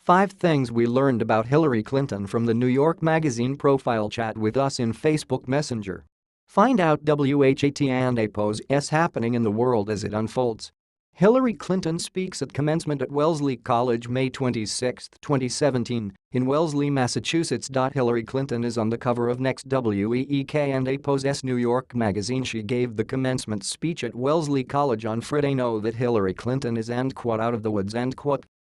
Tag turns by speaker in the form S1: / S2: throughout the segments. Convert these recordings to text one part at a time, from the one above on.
S1: 5 things we learned about Hillary Clinton from the New York Magazine profile. Chat with us in Facebook Messenger. Find out WHAT and APOS happening in the world as it unfolds. Hillary Clinton speaks at commencement at Wellesley College May 26, 2017, in Wellesley, Massachusetts. Hillary Clinton is on the cover of Next WEEK and APOS New York Magazine. She gave the commencement speech at Wellesley College on Friday. Know that Hillary Clinton is out of the woods.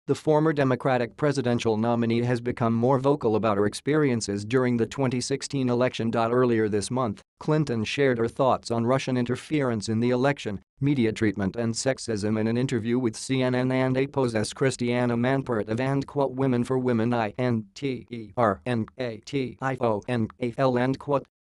S1: The former Democratic presidential nominee has become more vocal about her experiences during the 2016 election. Earlier this month, Clinton shared her thoughts on Russian interference in the election, media treatment and sexism in an interview with CNN and APOS' Christiana Manpert of Women for Women INTERNATIONAL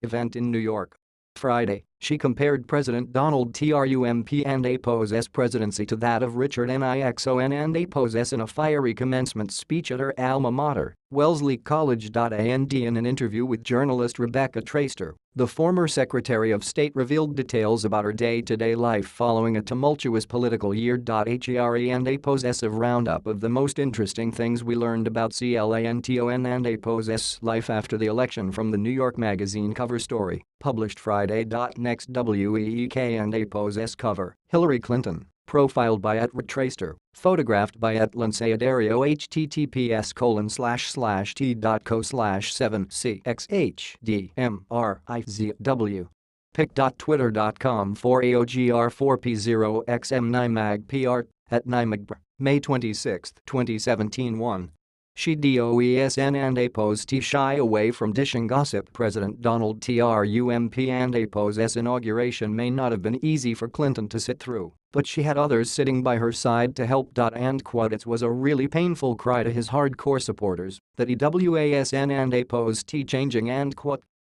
S1: event in New York. Friday, she compared President Donald Trump and APOS' presidency to that of Richard Nixon and APOS in a fiery commencement speech at her alma mater, Wellesley College. And in an interview with journalist Rebecca Traister, the former Secretary of State revealed details about her day-to-day life following a tumultuous political year. HERE and APOS of roundup of the most interesting things we learned about CLANTON and APOS' life after the election from the New York Magazine cover story, published Friday. Next WEEK and APOS cover, Hillary Clinton, profiled by @Traister, photographed by @Lindsay Addario. https://t.co/7cxhdmrizw pic.twitter.com/AOGR4P0XM9MAGPR @NYMAGPR, May 26, 2017. 1. She DOESN and APOS shy away from dishing gossip. President Donald Trump and APOS' inauguration may not have been easy for Clinton to sit through, but she had others sitting by her side to help. It was a really painful cry to his hardcore supporters that EWASN and APOS changing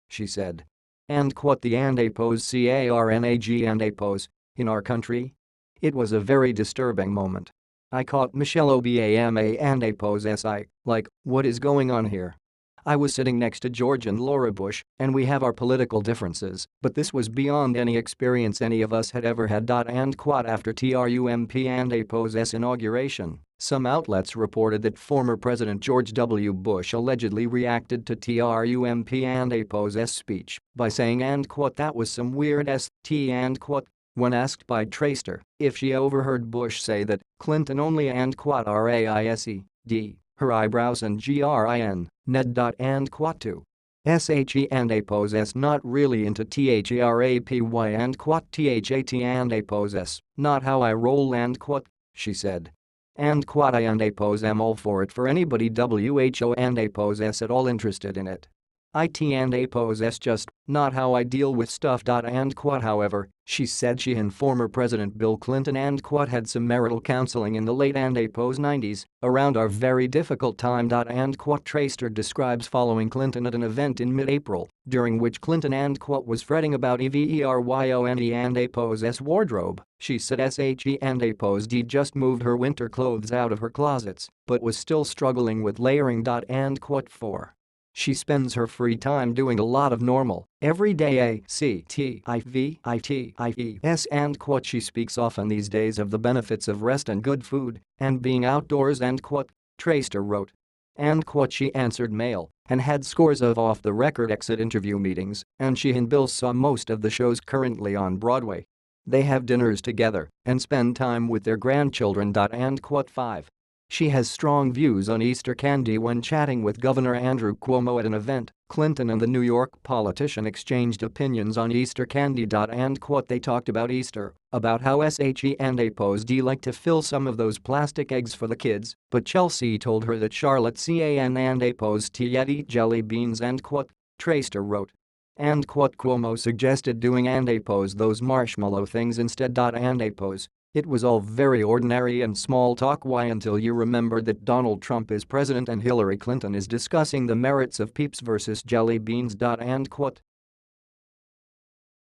S1: she said. The and APOS CARNAG and APOS in our country? It was a very disturbing moment. I caught Michelle Obama and APOS what is going on here? I was sitting next to George and Laura Bush, and we have our political differences, but this was beyond any experience any of us had ever had. After Trump and APOS' inauguration, some outlets reported that former President George W. Bush allegedly reacted to Trump and APOS' speech by saying that was some weird when asked by Traister if she overheard Bush say that Clinton only RAISED her eyebrows and GRIN, Ned. To SHE and APOS not really into THERAPY and THAT and APOS not how I roll she said. I and APOS am all for it for anybody WHO and APOS at all interested in it. IT and APOS just not how I deal with stuff. However, she said she and former President Bill Clinton had some marital counseling in the late APOS 90s around our very difficult time. Traister describes following Clinton at an event in mid-April, during which Clinton was fretting about EVERYONE and APOS' wardrobe. She said SHE and APOS just moved her winter clothes out of her closets, but was still struggling with layering. 4. She spends her free time doing a lot of normal, everyday activities and she speaks often these days of the benefits of rest and good food and being outdoors. Traister wrote. She answered mail and had scores of off-the-record exit interview meetings, and she and Bill saw most of the shows currently on Broadway. They have dinners together and spend time with their grandchildren. 5. She has strong views on Easter candy. When chatting with Governor Andrew Cuomo at an event, Clinton and the New York politician exchanged opinions on Easter candy. They talked about Easter, about how SHE and APOS like to fill some of those plastic eggs for the kids, but Chelsea told her that Charlotte CAN and APOS yet eat jelly beans. Traister wrote. Cuomo suggested doing APOS those marshmallow things instead. APOS. It was all very ordinary and small talk. Why until you remember that Donald Trump is president and Hillary Clinton is discussing the merits of Peeps versus jelly beans.